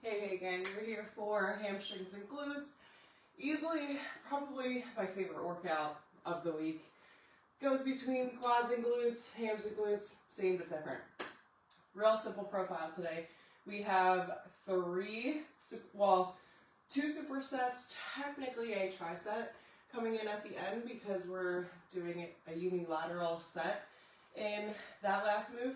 Hey again, you're here for hamstrings and glutes. Easily, probably my favorite workout of the week. Goes between quads and glutes, hams and glutes, same but different. Real simple profile today. We have two supersets, technically a tricep, coming in at the end because we're doing a unilateral set. In that last move,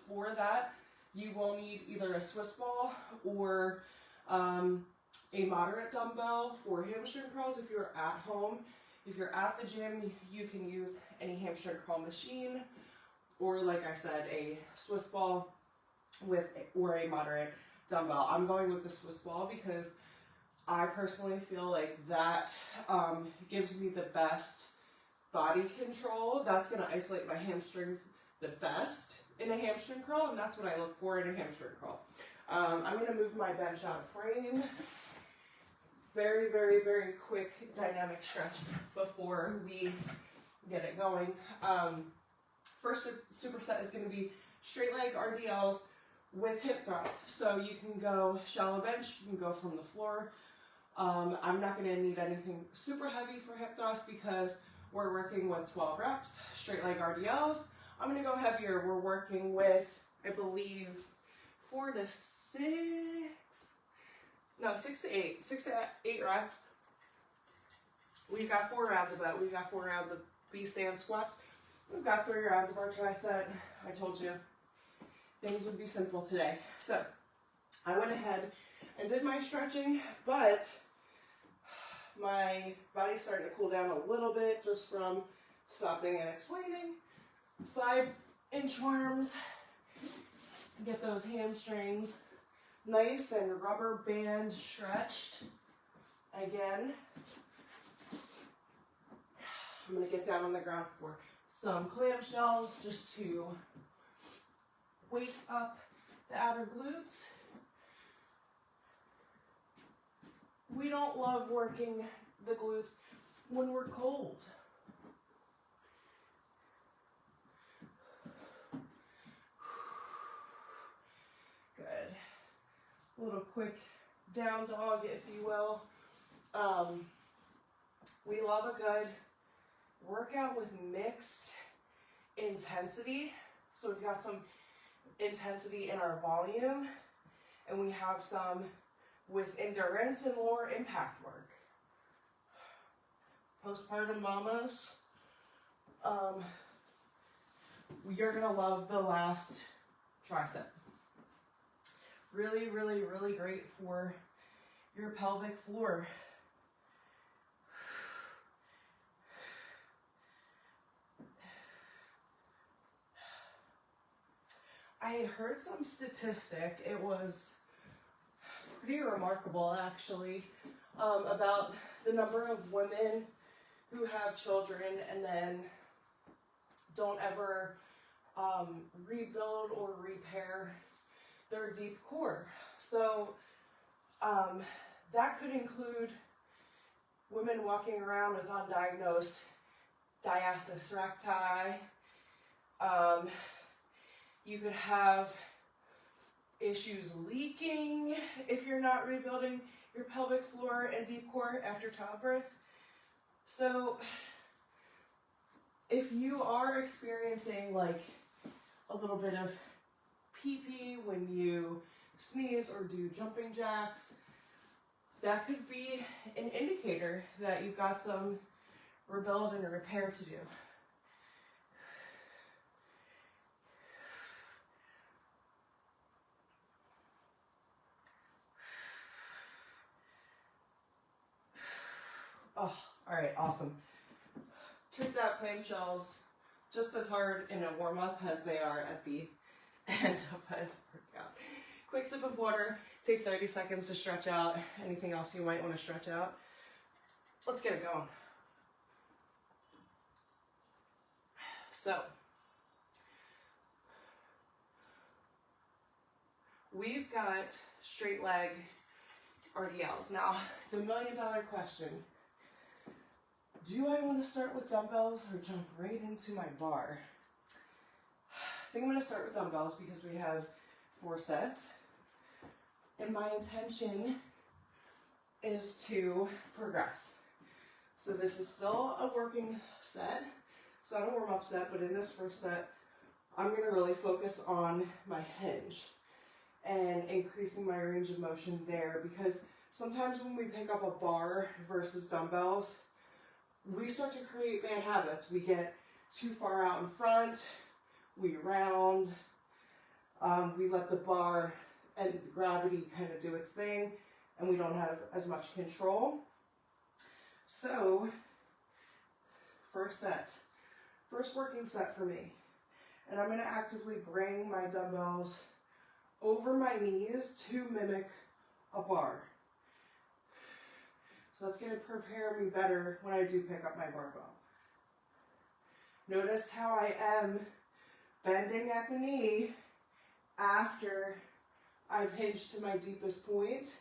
for that, you will need either a Swiss ball or a moderate dumbbell for hamstring curls if you're at home. If you're at the gym, you can use any hamstring curl machine or, like I said, a Swiss ball or a moderate dumbbell. I'm going with the Swiss ball because I personally feel like that gives me the best body control. That's going to isolate my hamstrings the best in a hamstring curl, and that's what I look for in a hamstring curl. I'm going to move my bench out of frame. Very, very, very quick dynamic stretch before we get it going. First superset is going to be straight leg RDLs with hip thrusts. So you can go shallow bench, you can go from the floor. I'm not going to need anything super heavy for hip thrust because we're working with 12 reps, straight leg RDLs. I'm going to go heavier. We're working with, I believe, 6 to 8 reps. We've got 4 rounds of that. We've got 4 rounds of B-stand squats. We've got 3 rounds of our tricep. I told you things would be simple today. So I went ahead and did my stretching, but my body's starting to cool down a little bit just from stopping and explaining. 5 inchworms. Get those hamstrings nice and rubber band stretched. Again, I'm going to get down on the ground for some clamshells just to wake up the outer glutes. We don't love working the glutes when we're cold. Good. A little quick down dog, if you will. We love a good workout with mixed intensity. So we've got some intensity in our volume, and we have some with endurance and lower impact work. Postpartum mamas, you're gonna love the last tricep. Really, really, really great for your pelvic floor. I heard some statistic, it was pretty remarkable actually, about the number of women who have children and then don't ever rebuild or repair their deep core. So that could include women walking around with undiagnosed diastasis recti. You could have issues leaking if you're not rebuilding your pelvic floor and deep core after childbirth. So if you are experiencing like a little bit of pee-pee when you sneeze or do jumping jacks, that could be an indicator that you've got some rebuild and repair to do. Oh, all right, awesome. Turns out clamshells just as hard in a warm-up as they are at the end of a workout. Quick sip of water, take 30 seconds to stretch out. Anything else you might want to stretch out? Let's get it going. So, we've got straight leg RDLs. Now, the $1 million question, do I want to start with dumbbells or jump right into my bar? I think I'm going to start with dumbbells because we have 4 sets. And my intention is to progress. So this is still a working set. It's not a warm-up set, but in this first set, I'm going to really focus on my hinge and increasing my range of motion there, because sometimes when we pick up a bar versus dumbbells, we start to create bad habits. We get too far out in front, we round, we let the bar and gravity kind of do its thing, and we don't have as much control. So, first working set for me. And I'm going to actively bring my dumbbells over my knees to mimic a bar. So that's going to prepare me better when I do pick up my barbell. Notice how I am bending at the knee after I've hinged to my deepest point,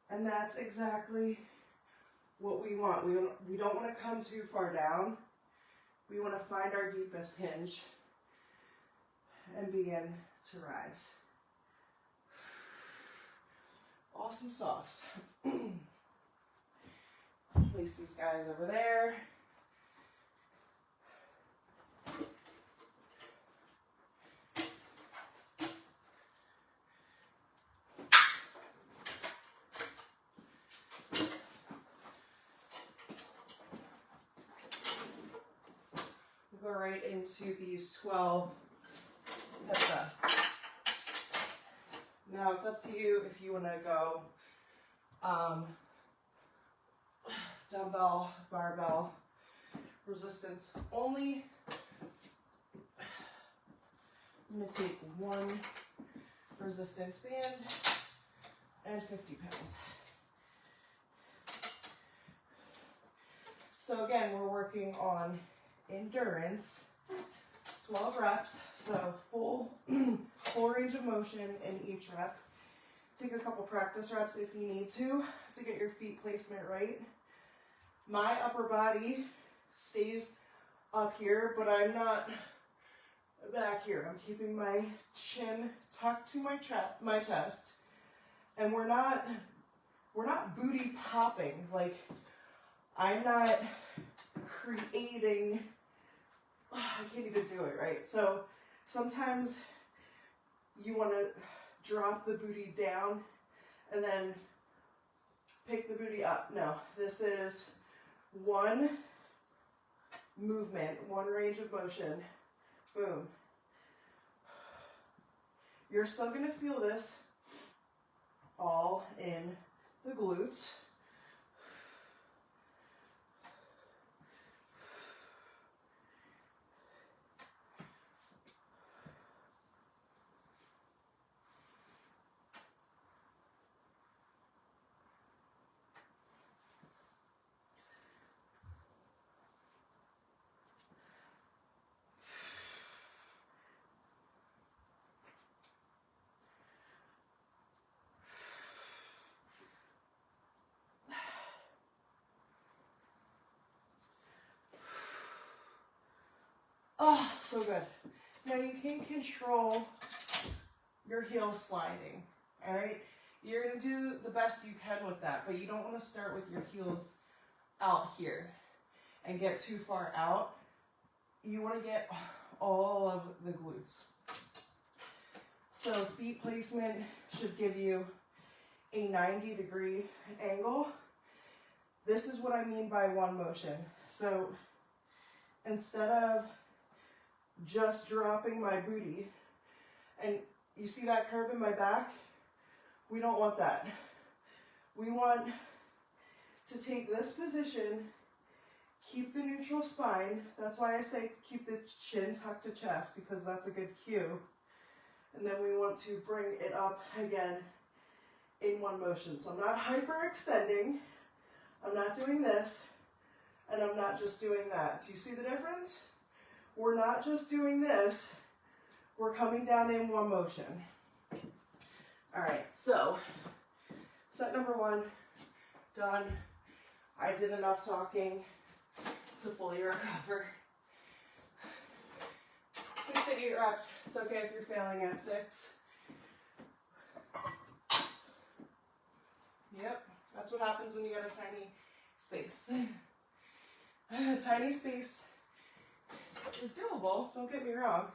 and that's exactly what we want. We don't want to come too far down. We want to find our deepest hinge and begin to rise. Awesome sauce. Place these guys over there. Go right into these 12 hip thrusts. Now it's up to you if you want to go dumbbell, barbell, resistance only. I'm going to take one resistance band and 50 pounds. So again, we're working on endurance, 12 reps, so full range of motion in each rep. Take a couple practice reps if you need to get your feet placement right. My upper body stays up here, but I'm not back here. I'm keeping my chin tucked to my chest, and we're not booty popping. Like, I'm not creating, I can't even do it, right? So sometimes you want to drop the booty down and then pick the booty up. No, this is one movement, one range of motion. Boom. You're still going to feel this all in the glutes. Oh, so good. Now you can control your heels sliding, all right? You're gonna do the best you can with that, but you don't wanna start with your heels out here and get too far out. You wanna get all of the glutes. So feet placement should give you a 90-degree angle. This is what I mean by one motion. So instead of just dropping my booty, and you see that curve in my back? We don't want that. We want to take this position, keep the neutral spine. That's why I say keep the chin tucked to chest, because that's a good cue. And then we want to bring it up again in one motion. So I'm not hyperextending, I'm not doing this, and I'm not just doing that. Do you see the difference? We're not just doing this, we're coming down in one motion. All right, so set number one, done. I did enough talking to fully recover. 6 to 8 reps. It's okay if you're failing at 6. Yep, that's what happens when you got a tiny space. A tiny space is doable, don't get me wrong.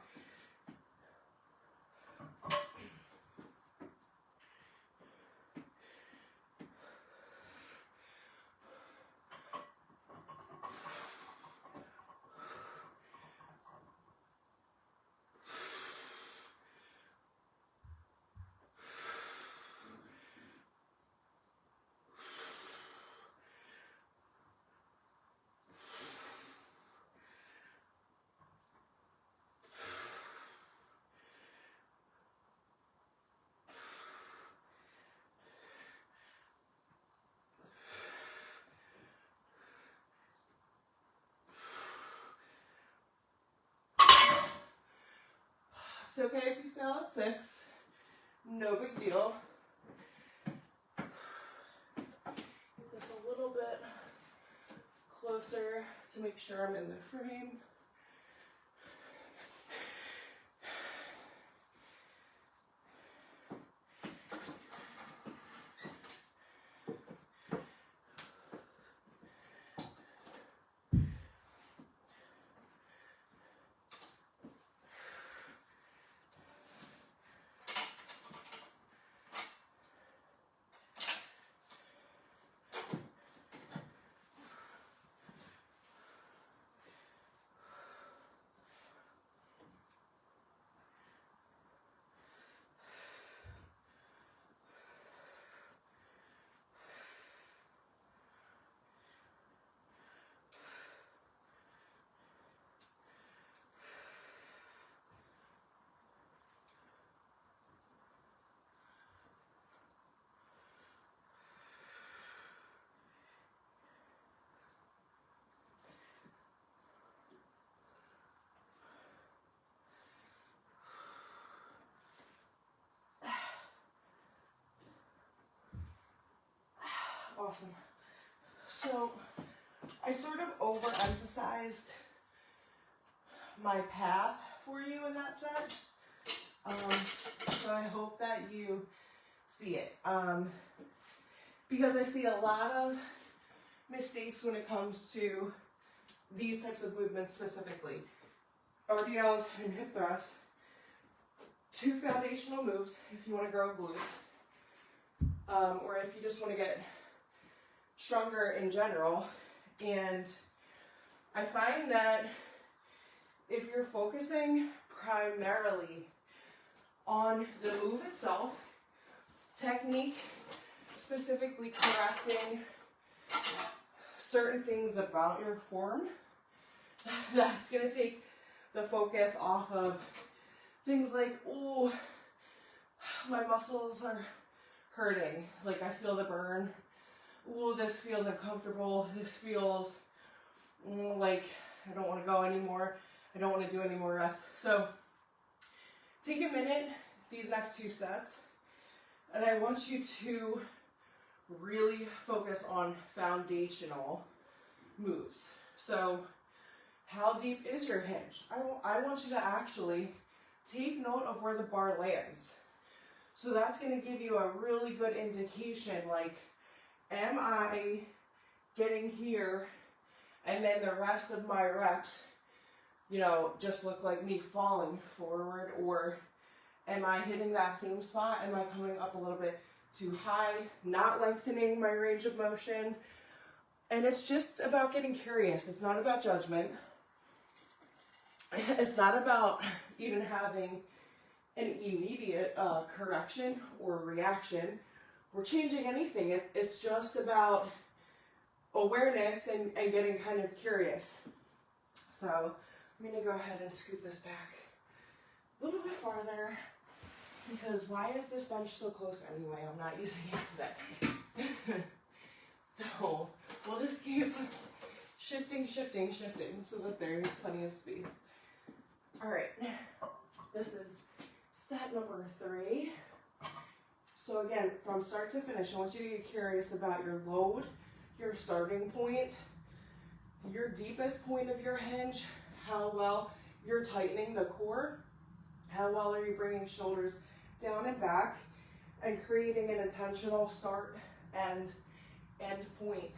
It's okay if you fail at 6, no big deal. Get this a little bit closer to make sure I'm in the frame. Awesome. So I sort of overemphasized my path for you in that set. So I hope that you see it. Because I see a lot of mistakes when it comes to these types of movements specifically. RDLs and hip thrusts, 2 foundational moves if you want to grow glutes, or if you just want to get stronger in general. And I find that if you're focusing primarily on the move itself, technique, specifically correcting certain things about your form, that's going to take the focus off of things like, oh, my muscles are hurting, like I feel the burn. Oh, this feels uncomfortable. This feels like I don't want to go anymore. I don't want to do any more reps. So take a minute, these next 2 sets, and I want you to really focus on foundational moves. So how deep is your hinge? I want you to actually take note of where the bar lands. So that's going to give you a really good indication, like, am I getting here and then the rest of my reps, just look like me falling forward, or am I hitting that same spot? Am I coming up a little bit too high, not lengthening my range of motion? And it's just about getting curious. It's not about judgment. It's not about even having an immediate correction or reaction or changing anything. It's just about awareness and getting kind of curious. So I'm going to go ahead and scoot this back a little bit farther, because why is this bench so close anyway? I'm not using it today. So we'll just keep shifting so that there's plenty of space. All right, this is set number 3. So again, from start to finish, I want you to get curious about your load, your starting point, your deepest point of your hinge, how well you're tightening the core, how well are you bringing shoulders down and back, and creating an intentional start end point.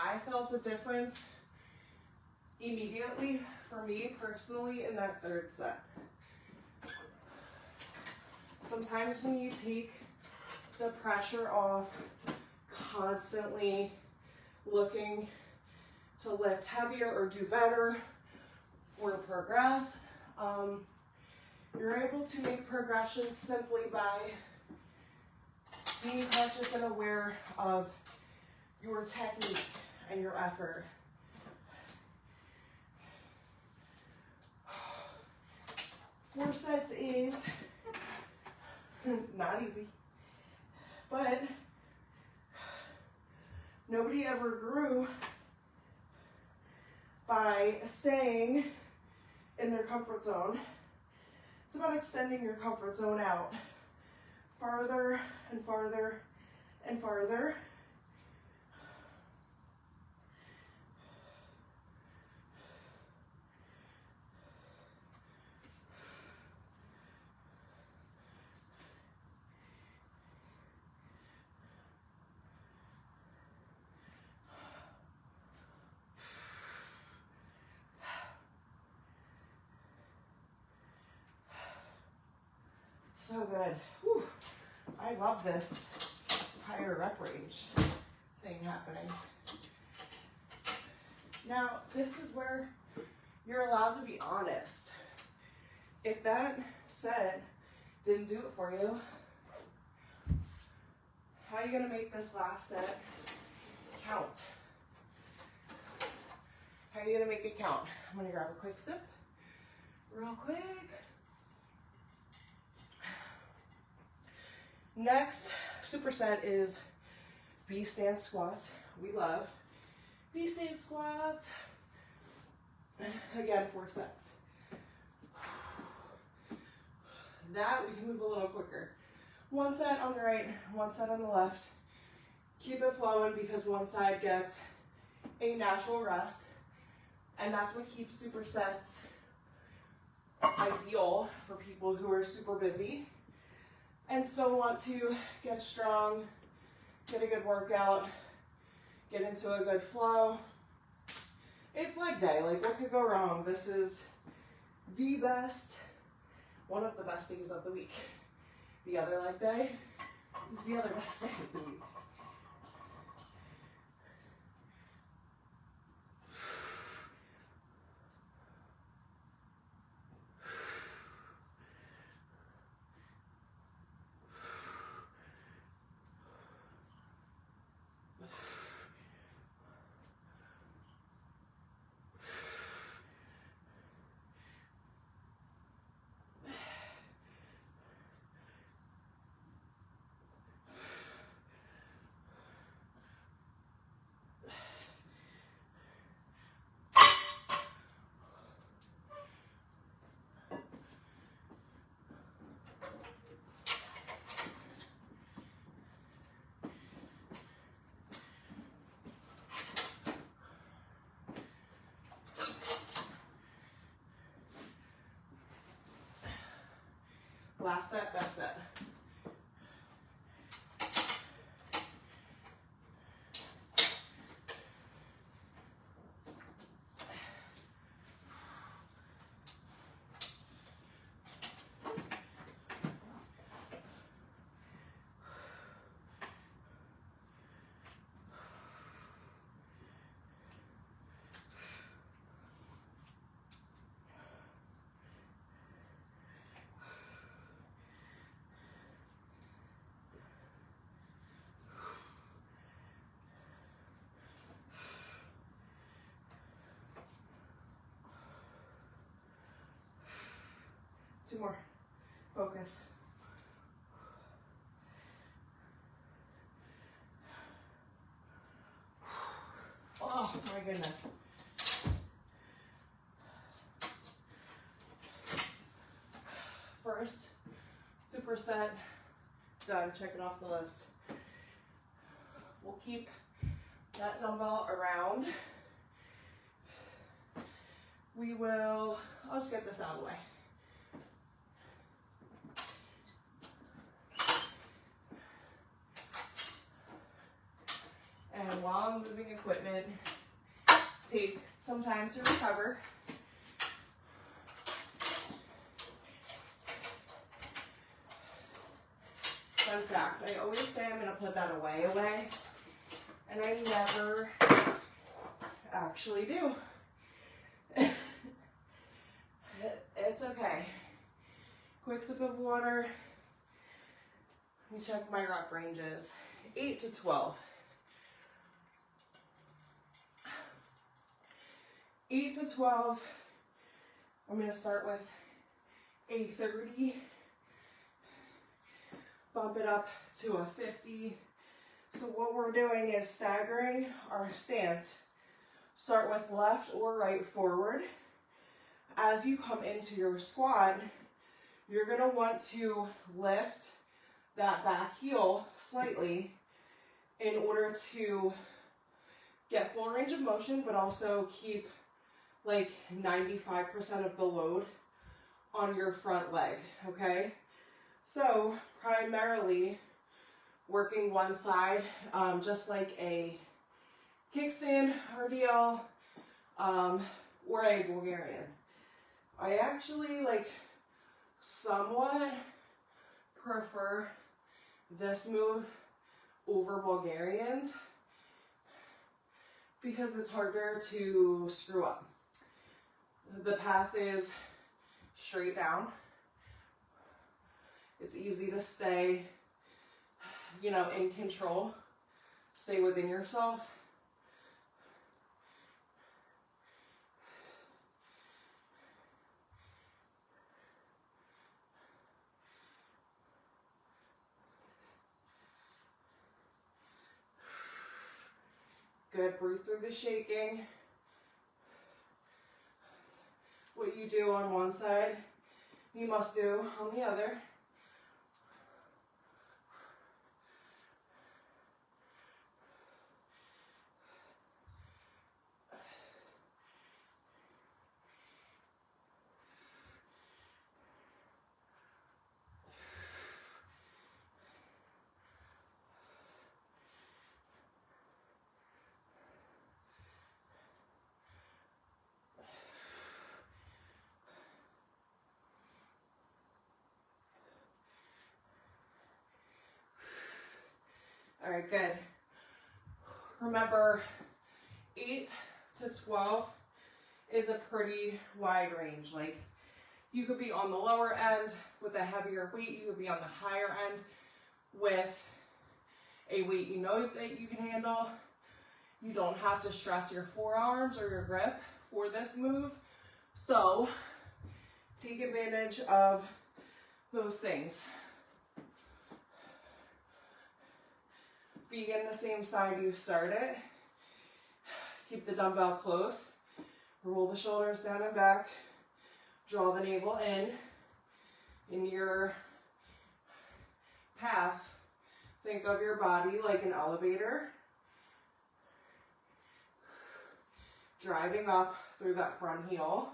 I felt a difference immediately for me personally in that third set. Sometimes when you take the pressure off constantly looking to lift heavier or do better or progress, you're able to make progressions simply by being conscious and aware of your technique and your effort. Four sets is not easy, but nobody ever grew by staying in their comfort zone. It's about extending your comfort zone out farther and farther and farther. So good. Whew. I love this higher rep range thing happening. Now, this is where you're allowed to be honest. If that set didn't do it for you, how are you gonna make this last set count? How are you gonna make it count? I'm gonna grab a quick sip, real quick. Next superset is B-stand squats. We love B-stand squats. Again, 4 sets. That we can move a little quicker. 1 set on the right, 1 set on the left. Keep it flowing because one side gets a natural rest, and that's what keeps supersets ideal for people who are super busy and still want to get strong, get a good workout, get into a good flow. It's leg day, like what could go wrong? This is the best, one of the best days of the week. The other leg day is the other best day of the week. Last set, best set. 2 more. Focus. Oh my goodness. First superset done. Check it off the list. We'll keep that dumbbell around. I'll just get this out of the way. And while I'm moving equipment, take some time to recover. Fun fact, I always say I'm gonna put that away, and I never actually do. It's okay. Quick sip of water. Let me check my rep ranges. 8 to 12. 8 to 12. I'm going to start with a 30. Bump it up to a 50. So what we're doing is staggering our stance. Start with left or right forward. As you come into your squat, you're going to want to lift that back heel slightly in order to get full range of motion, but also keep like 95% of the load on your front leg, okay? So primarily working one side, just like a kickstand, RDL, or a Bulgarian. I actually somewhat prefer this move over Bulgarians because it's harder to screw up. The path is straight down. It's easy to stay, in control, stay within yourself. Good, breathe through the shaking. What you do on one side, you must do on the other. All right, good. Remember, 8 to 12 is a pretty wide range. Like, you could be on the lower end with a heavier weight. You could be on the higher end with a weight you know that you can handle. You don't have to stress your forearms or your grip for this move. So, take advantage of those things. Begin the same side you started. Keep the dumbbell close. Roll the shoulders down and back. Draw the navel in. In your path, think of your body like an elevator. Driving up through that front heel.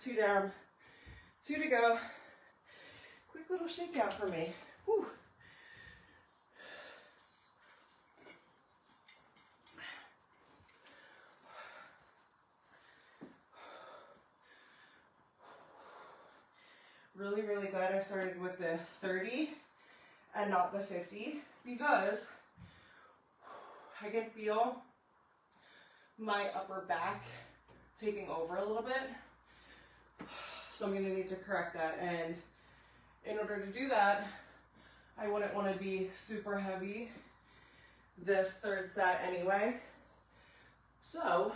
2 down, 2 to go. Quick little shakeout for me. Whew. Really, really glad I started with the 30 and not the 50 because I can feel my upper back taking over a little bit. So I'm going to need to correct that. And in order to do that, I wouldn't want to be super heavy this third set anyway. So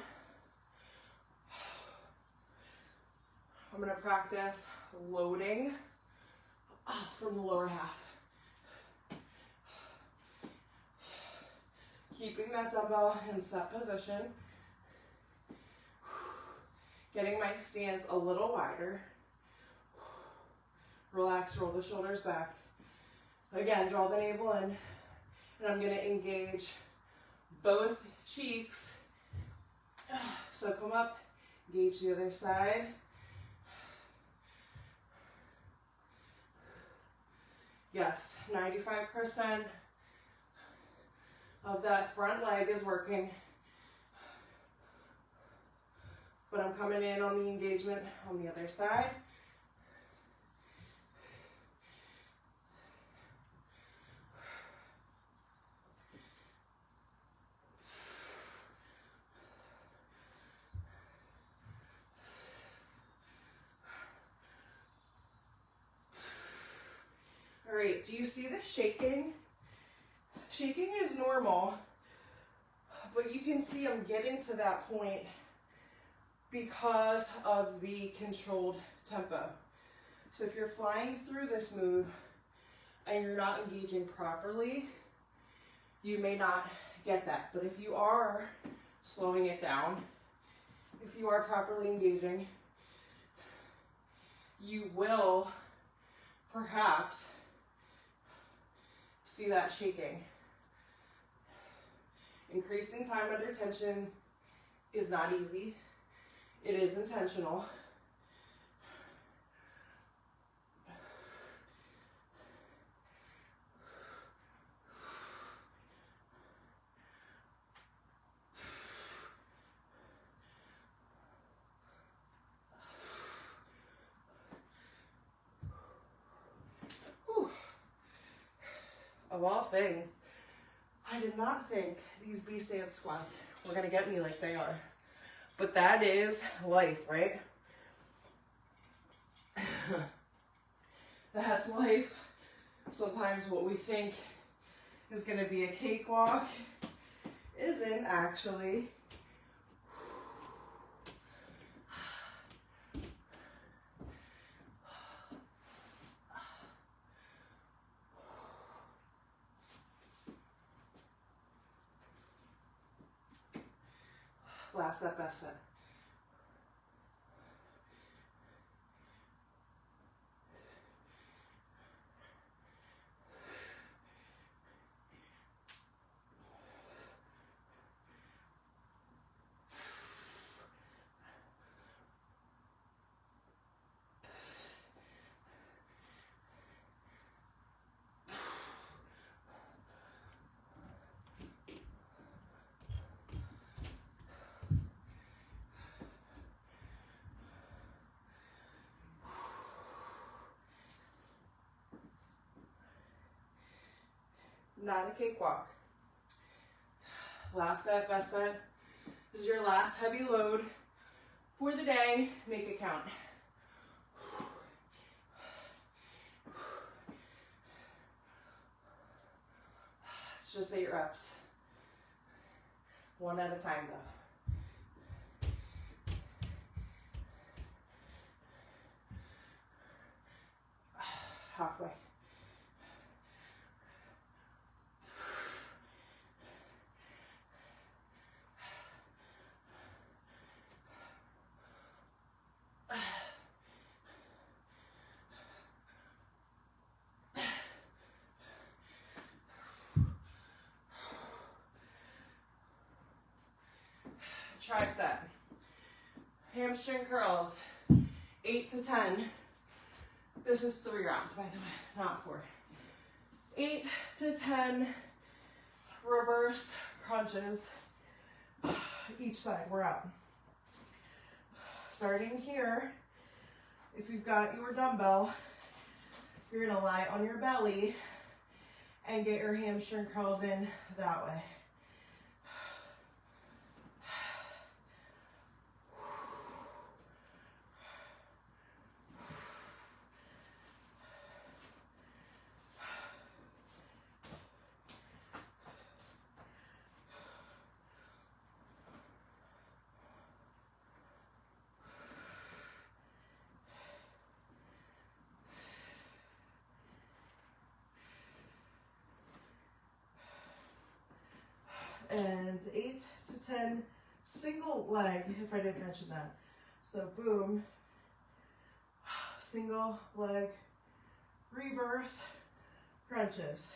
I'm going to practice loading from the lower half. Keeping that dumbbell in set position. Getting my stance a little wider. Relax, roll the shoulders back. Again, draw the navel in. And I'm going to engage both cheeks. So come up, engage the other side. Yes, 95% of that front leg is working. But I'm coming in on the engagement on the other side. All right, do you see the shaking? Shaking is normal, but you can see I'm getting to that point because of the controlled tempo. So if you're flying through this move and you're not engaging properly, you may not get that. But if you are slowing it down, if you are properly engaging, you will perhaps see that shaking. Increasing time under tension is not easy. It is intentional. Whew. Of all things, I did not think these B-stand squats were gonna get me like they are. But that is life, right? That's life. Sometimes what we think is going to be a cakewalk isn't actually. Last set, best set. Not a cakewalk. Last set, best set. This is your last heavy load for the day. Make it count. It's just 8 reps. One at a time though. Halfway. Tricep, hamstring curls 8 to 10. This is 3 rounds, by the way, not 4. 8 to 10 reverse crunches each side. We're out. Starting here, if you've got your dumbbell, you're gonna lie on your belly and get your hamstring curls in that way. And 8 to 10 single leg, if I didn't mention that. So boom, single leg, reverse crunches.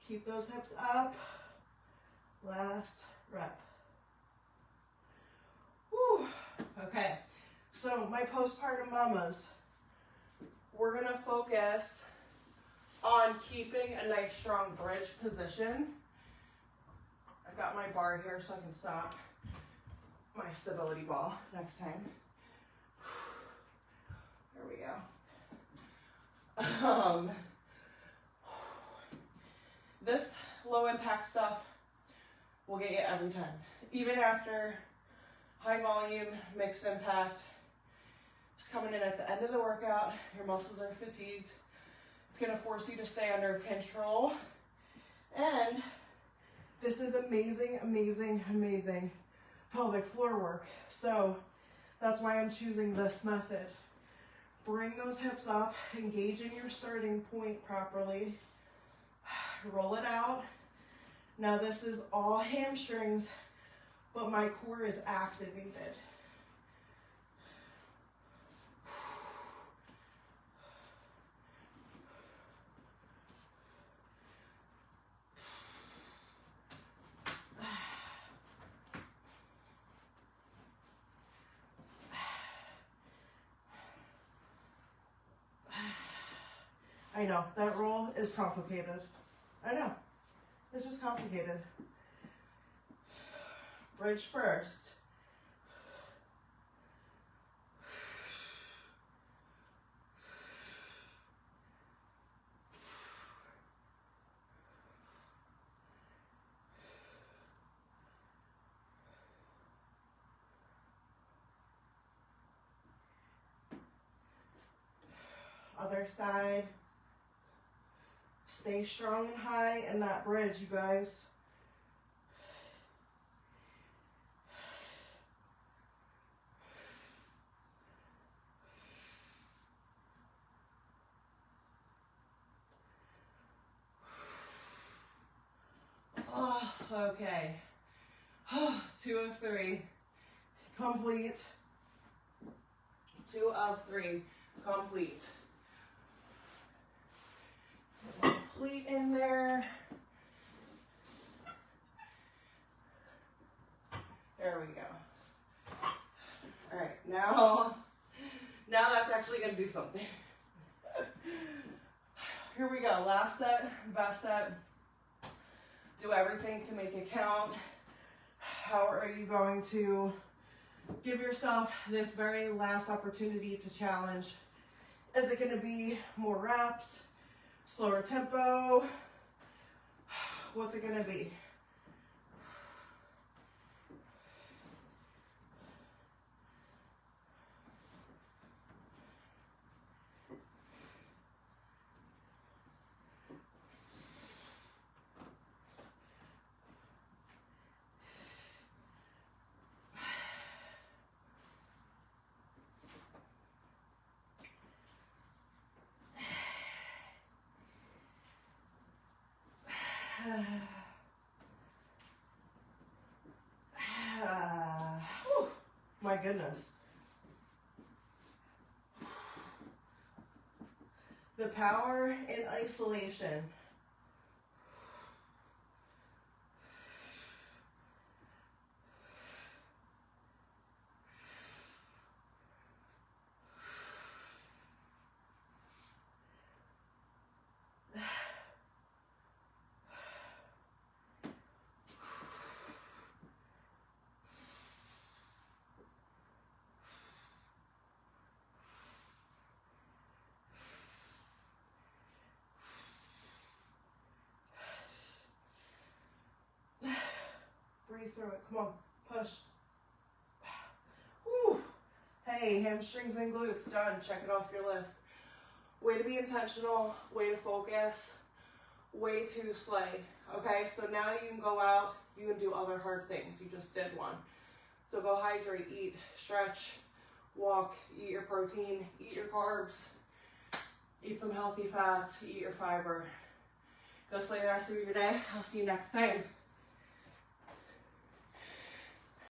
Keep those hips up. Last rep. Whew. Okay, so my postpartum mamas, we're gonna focus on keeping a nice strong bridge position. I've got my bar here so I can stop my stability ball next time. There we go. This low impact stuff will get you every time. Even after high volume, mixed impact, it's coming in at the end of the workout, your muscles are fatigued. It's gonna force you to stay under control. And this is amazing, amazing, amazing pelvic floor work. So that's why I'm choosing this method. Bring those hips up, engage in your starting point properly. Roll it out. Now this is all hamstrings, but my core is activated. I know, that roll is complicated. I know, it's just complicated. Bridge first. Other side. Stay strong and high in that bridge, you guys. Oh, okay. 2 of 3. Complete. 2 of 3. Complete. Complete in there. There we go. All right, now that's actually gonna do something. Here we go, last set, best set. Do everything to make it count. How are you going to give yourself this very last opportunity to challenge? Is it gonna be more reps? Slower tempo? What's it gonna be? goodness. The power in isolation. Breathe through it. Come on. Push. Woo. Hey, hamstrings and glutes done. Check it off your list. Way to be intentional. Way to focus. Way to slay. Okay, so now you can go out. You can do other hard things. You just did one. So go hydrate, eat, stretch, walk, eat your protein, eat your carbs, eat some healthy fats, eat your fiber. Go slay the rest of your day. I'll see you next time.